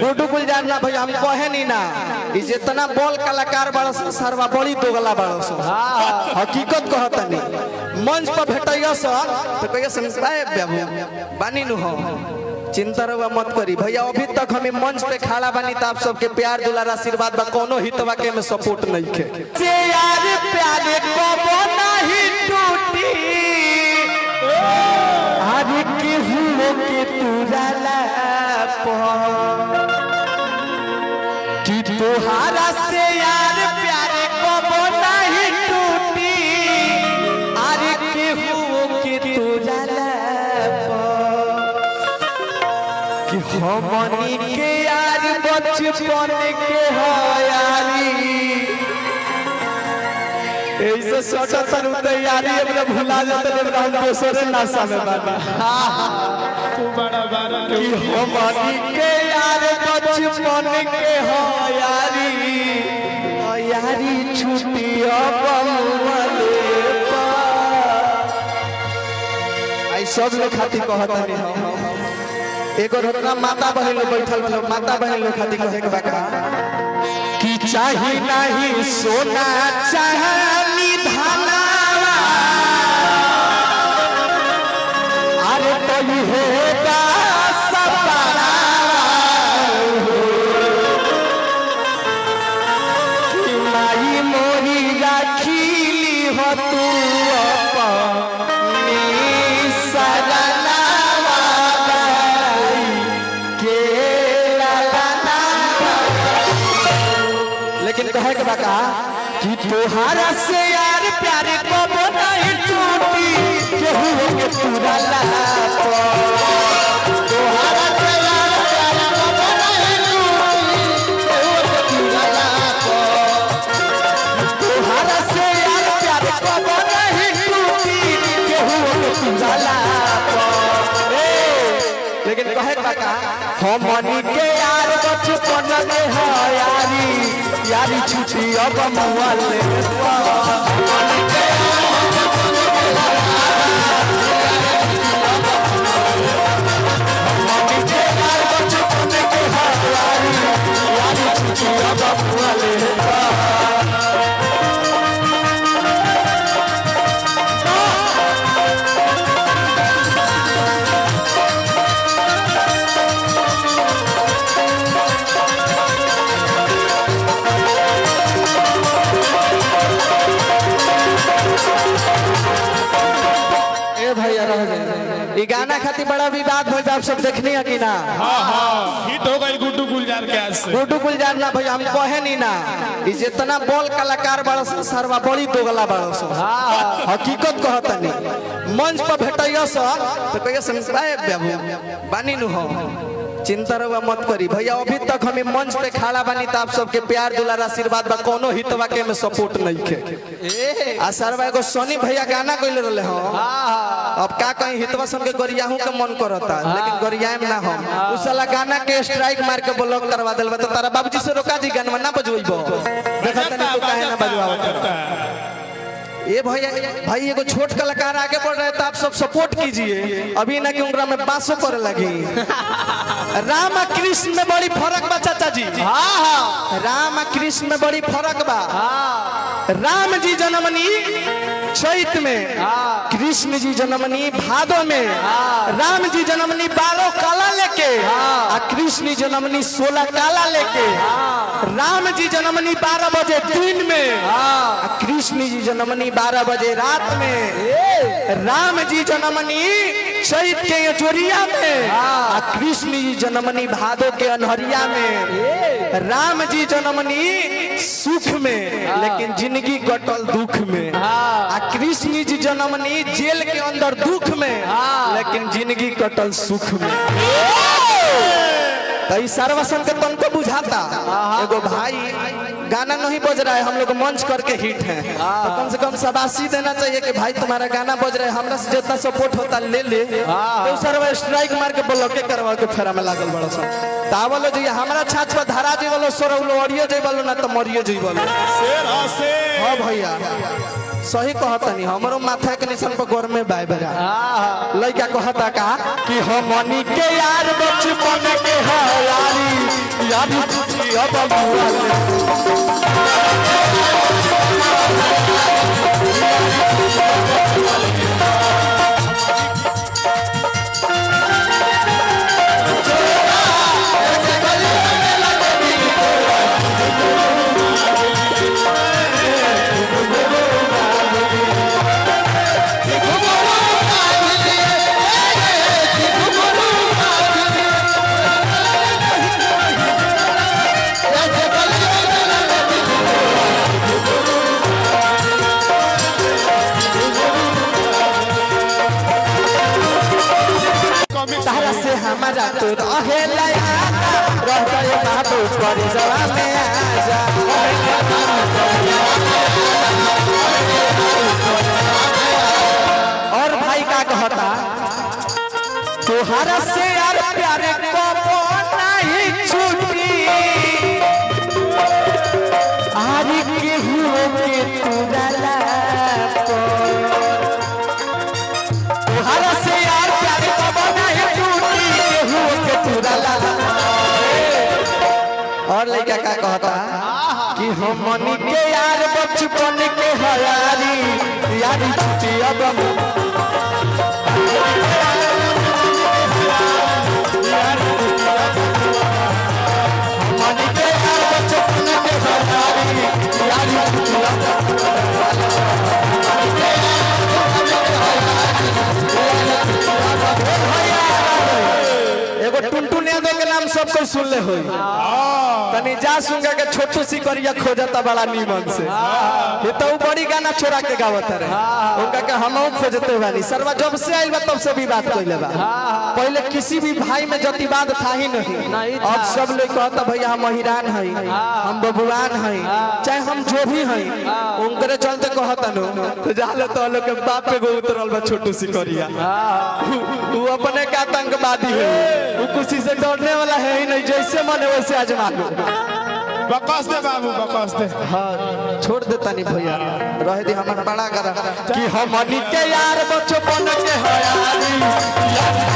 गुड्डू गुलजार ना भैया हम कहे नहीं ना जितना बॉल कलाकार बड़ा सरवा बड़ी दोगला बड़ा हकीकत कहता नहीं मंच पर भेटैया तो कहिए बानी नु हो चिंता रहुआ मत करी भैया अभी तक हमें मंच पे खड़ा बानी तो आप सबके प्यार दुलार आशीर्वाद बा कोनो हितवा के में सपोर्ट नहीं खे से यार प्यारे कबो नहीं टूटी अरे केहू के तुरला कि तोहारा से यार प्यारे कबो नहीं टूटी अरे केहू के तुरला कि हमनी के यार बचपन के हो यारी ऐसे सोचा तनु तैयारी अपने भुला जाते ने हम दूसरे नासा में बाबा तू बड़ा बारा कि हमनी के यार बचपन के हो यारी यारी छुट्टी अब वाले आई सब लोग खाती कहता नहीं एगो रोना माता बहन लोग बैठल बलो माता बहन लोग खाती कहे के बाका कि चाही नहीं सोना चाहनी धनावा अरे तो होगा सपना कि माई मोरी राखीली हो तू अपनी सजना लेकिन कहे के बाका कि तोहारा से यार प्यारे कबो नहीं टूटी केहू के पूरा लापो तोहारा से यार प्यारे कबो नहीं टूटी केहू के पूरा लापो तोहारा से यार प्यारे कबो नहीं टूटी केहू के पूरा लापो लेकिन कहे के बाका हमनी के यार बचपन में हो यारी छुट्टी अब मुआले गाना खातिर बड़ा विवाद हो आप सब देखनी है कि ना हिट हो गई गुड्डू गुलजार के आज से गुड्डू गुलजार ना भैया हम कहे नहीं ना जितना बॉल कलाकार बड़ा सरवा बड़ी दोगला बड़ा हकीकत कहता नहीं मंच पर भेटैया तो कहिए बानी नु हो चिंता रहुआ मत करी भैया अभी तक हमें मंच पे खड़ा बानी तो आप सबके प्यार दुलार आशीर्वाद बा कोनो हितवा के में सपोर्ट नहीं खे आ सरवा एगो सोनी भैया गाना कइले रहले हो अब का कहीं हितवा सन के गरियाहू के मन करता लेकिन गरियाम ना हम उ साला गाना के स्ट्राइक मार के ब्लॉक करवा देलबा तो तारा बाबूजी से रोका दी गाना ना बजवइबो देखत नहीं तो काहे ना बजवावत ये भैया भाई एगो छोट कलाकार आगे बढ़ रहे तो आप सब सपोर्ट कीजिए अभी ना कि उनका में बासो करे लगी राम कृष्ण में बड़ी फर्क बा चाचा जी राम कृष्ण में बड़ी फर्क बा राम जी जन्मनी चैत में कृष्ण जी जन्मनी भादो में राम जी जन्मनी 12 काला लेके कृष्ण जन्मनी 16 काला लेके राम जी जन्मनी 12 बजे दिन में कृष्ण जी जन्मनी 12 बजे रात में राम जी जन्मनी चैत के जोरिया में कृष्ण जी जन्मनी भादो के अनहरिया में राम जी जन्मनी सुख में लेकिन जिंदगी कटल दुख में कृष्ण जी जन्मनी जेल के अंदर दुख में लेकिन जिंदगी कटल सुख में तो सर्वसन के तन को बुझाता एगो भाई गाना नहीं बज रहा है हम लोग मंच करके हिट है तो कम से कम शाबाशी देना चाहिए कि भाई तुम्हारा गाना बज रहा है हमरा से जितना सपोर्ट होता ले तो सर्व स्ट्राइक मार के ब्लॉके करवा के फेरा में लागल बड़ा सा तावलो जी हमरा छाछ पर धारा जी वालो सोरौलो अड़ियो जी वालो ना तो मरियो जी वालो शेर हां भैया सही कहतनी हमरो माथा के निशान पर गोर में बाय बरा लइका कहता का कि हमनी के यार बचपन के हयारी याद अब तारा से हमारा तो रहे लया रह गए बाबू पर जवाब में आजा और भाई का कहता तुहारा से यार प्यारे को नहीं छूटी आरी के हुए के तुरला तुहारा से यार प्यारे को नहीं छूटी के हुए के तुरला और लड़का का कहता कि हमनी के यार बचपन के हयारी यारी छुट्टी अब एगो टुनटुन यादव के नाम सब कोई सुन ले हो तनी जा सुनगा के छोटू सी करिया खोजता बड़ा नीमन से ये तो बड़ी गाना छोड़ा के गावत रहे उनका के हमहू खोजते बानी सरवा जब से आइल बा तब से भी बात कइले बा पहले किसी भी भाई में जतिवाद था ही नहीं अब सब लोग कहता भैया हम महिरान हई हम बबुआन हई चाहे हम जो भी हई उनकरे चलते कहता नो तो जाले तो लोग के बाप पे गो उतरल बा छोटू सी करिया वो अपने का आतंकवादी है वो किसी से डरने वाला है ही नहीं जैसे मन वैसे आजमा लो बकवास दे बाबू बकवास दे हाँ छोड़ देता नहीं भैया रह दे हमारा बड़ा करा कि हमनी के यार बचपन के हयारी